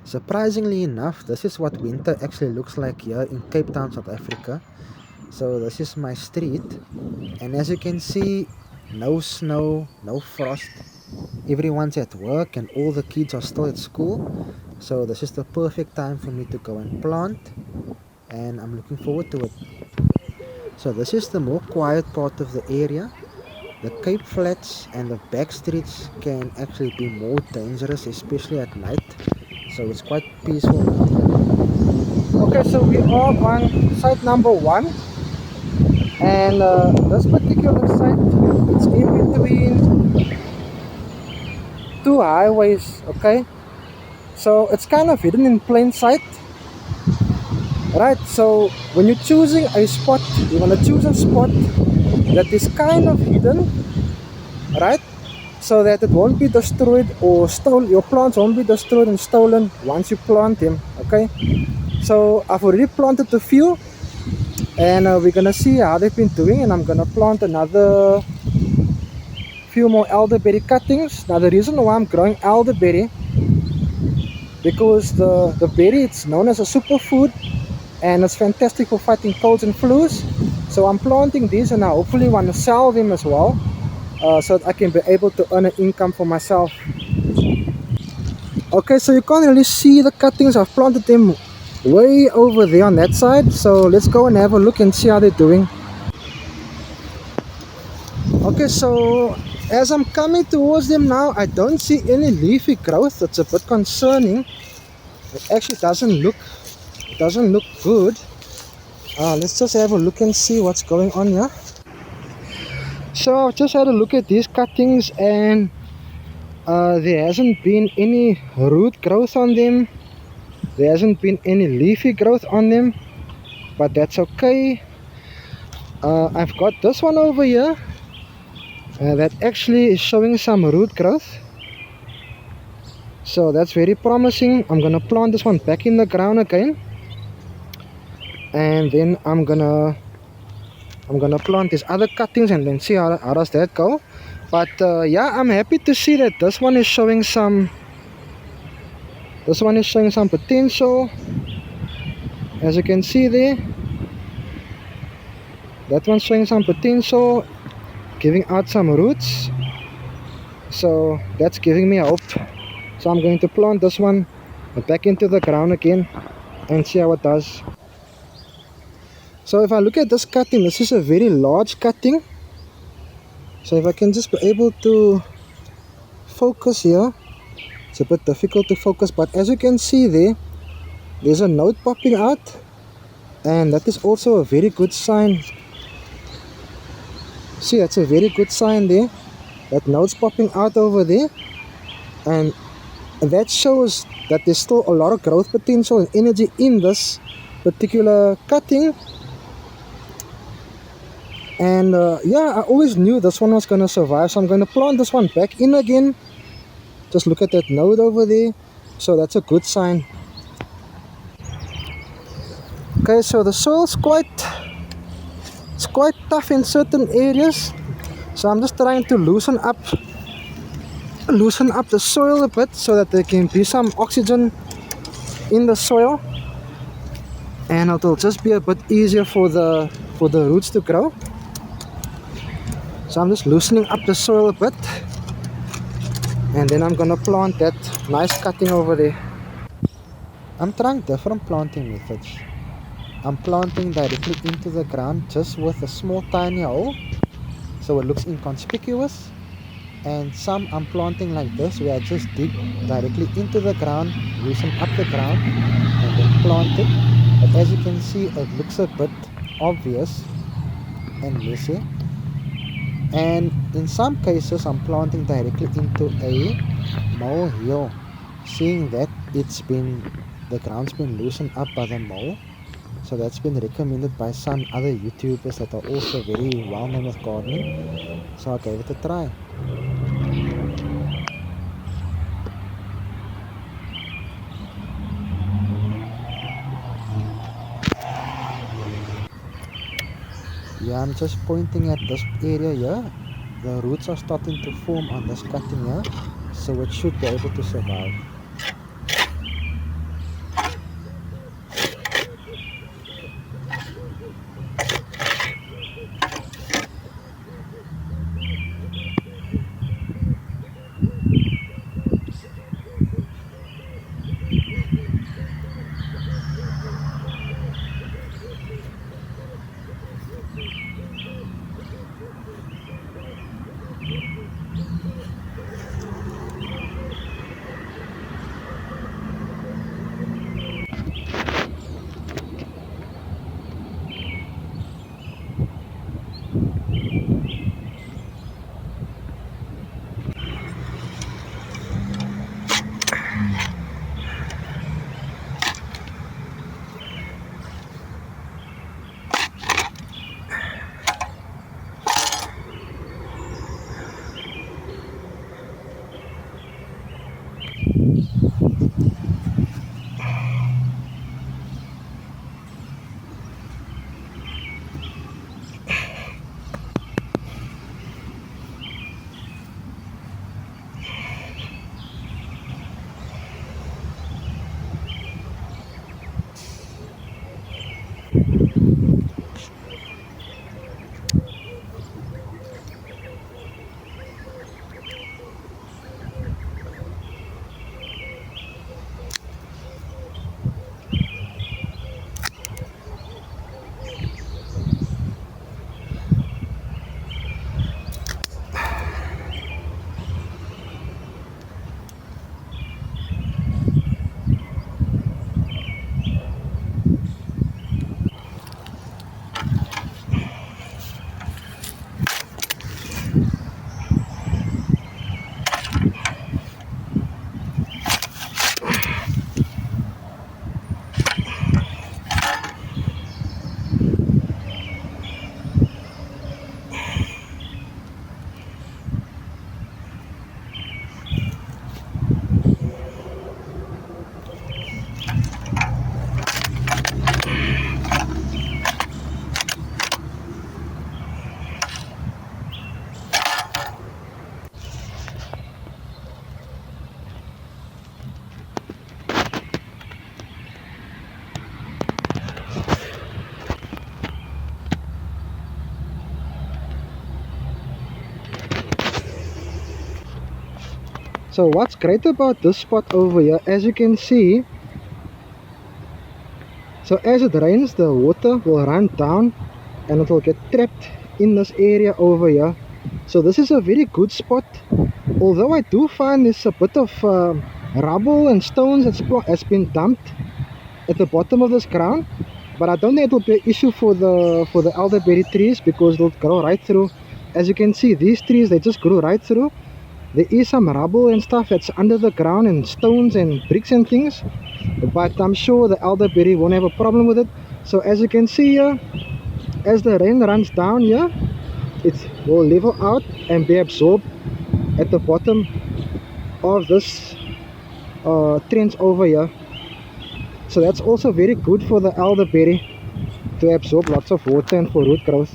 Surprisingly enough, this is what winter actually looks like here in Cape Town, South Africa. So this is my street, and as you can see, no snow, no frost. Everyone's at work and all the kids are still at school. So this is the perfect time for me to go and plant, and I'm looking forward to it. So this is the more quiet part of the area. The Cape Flats and the back streets can actually be more dangerous, especially at night. So it's quite peaceful now. Okay, so we are on site number one, and this particular site, it's in between two highways. Okay, so it's kind of hidden in plain sight, right? So when you're choosing a spot, you want to choose a spot that is kind of hidden, right? So that it won't be destroyed or stolen. Your plants won't be destroyed and stolen once you plant them. Okay, so I've already planted a few, and we're gonna see how they've been doing, and I'm gonna plant another few more elderberry cuttings. Now the reason why I'm growing elderberry, because the berry, it's known as a superfood, and it's fantastic for fighting colds and flus. So I'm planting these, and I hopefully want to sell them as well, so that I can be able to earn an income for myself. Okay, so you can't really see the cuttings. I've planted them way over there on that side, so let's go and have a look and see how they're doing. Okay, so as I'm coming towards them now, I don't see any leafy growth. It's a bit concerning. It actually doesn't look good. Let's just have a look and see what's going on here. So I've just had a look at these cuttings, and there hasn't been any root growth on them. There hasn't been any leafy growth on them, but that's okay. I've got this one over here that actually is showing some root growth, so that's very promising. I'm gonna plant this one back in the ground again, and then I'm gonna plant these other cuttings and then see how does that go. But yeah, I'm happy to see that this one is showing some potential. As you can see there, that one's showing some potential, giving out some roots, so that's giving me hope. So I'm going to plant this one back into the ground again and see how it does. So if I look at this cutting, this is a very large cutting. So if I can just be able to focus here, it's a bit difficult to focus, but as you can see there's a node popping out, and that is also a very good sign. See, that's a very good sign there. That node's popping out over there, and that shows that there's still a lot of growth potential and energy in this particular cutting. And yeah, I always knew this one was going to survive, so I'm going to plant this one back in again. Just look at that node over there, so that's a good sign. Okay, so the soil's quite tough in certain areas, so I'm just trying to loosen up the soil a bit so that there can be some oxygen in the soil, and it'll just be a bit easier for the roots to grow. So I'm just loosening up the soil a bit, and then I'm gonna plant that nice cutting over there. I'm trying different planting methods. I'm planting directly into the ground just with a small tiny hole, so it looks inconspicuous. And some I'm planting like this, where I just dig directly into the ground, loosen up the ground, and then plant it. But as you can see, it looks a bit obvious and messy. And in some cases, I'm planting directly into a molehill, seeing that the ground's been loosened up by the mole. So that's been recommended by some other YouTubers that are also very well known with gardening. So I gave it a try. Yeah, I'm just pointing at this area here. The roots are starting to form on this cutting here, so it should be able to survive. So what's great about this spot over here, as you can see, so as it rains, the water will run down and it will get trapped in this area over here. So this is a very good spot, although I do find there's a bit of rubble and stones that's been dumped at the bottom of this ground, but I don't think it will be an issue for the elderberry trees, because they'll grow right through. As you can see, these trees, they just grew right through. There is some rubble and stuff that's under the ground, and stones and bricks and things, but I'm sure the elderberry won't have a problem with it. So as you can see here, as the rain runs down here, it will level out and be absorbed at the bottom of this trench over here. So that's also very good for the elderberry to absorb lots of water and for root growth.